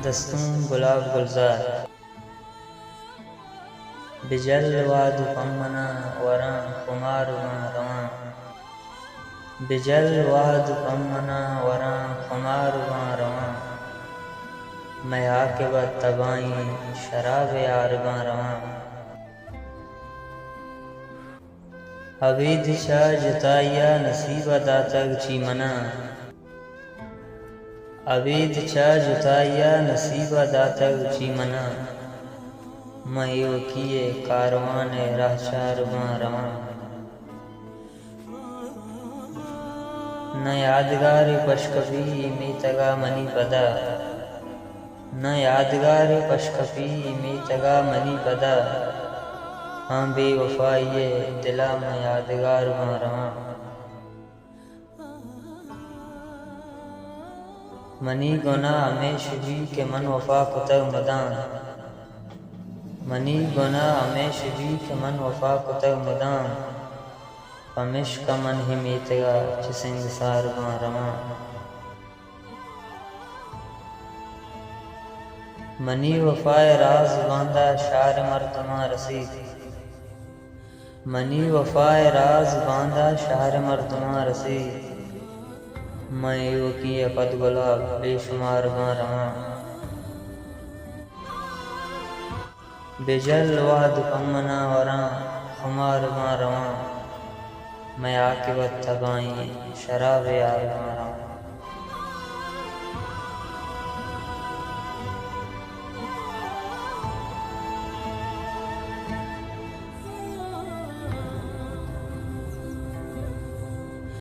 दस्तूं गुलाब गुलजार बिजल वादु पम्मना वरां खुमार रवां बिजल वादु पम्मना वरां खुमार रवां मैं आकिबत तबाई शराब यार रवां अबीद शाह जुताइया नसीब दातग चीमना अबीद शाह जुताइया नसीब दातग चीमना मैं यो किए कारवान राहचार रवां न यादगार पशकपी मीतगा मनी पदा न यादगार पशकपी मीतगा मनी पदा हाँ बेवफाइये दिला मैं यादगार रवां मनी गुना हमेश भी के मन वफा कुतग मदान मनी गुना हमेश भी के मन वफा कुतग मदान पमिश का मन ही मीतगा चिसिंग सार रवां मनी वफाए राज बांधा शार मर्तमा रसीद मनी वफाए राज बांधा शार मर्तमा रसीद मैं यो किए कद गुलाब बेशुमार रवां बिजल वादु पम्मना वरां खुमार रवां मैं आकिबत तबाई शराब यार रवां।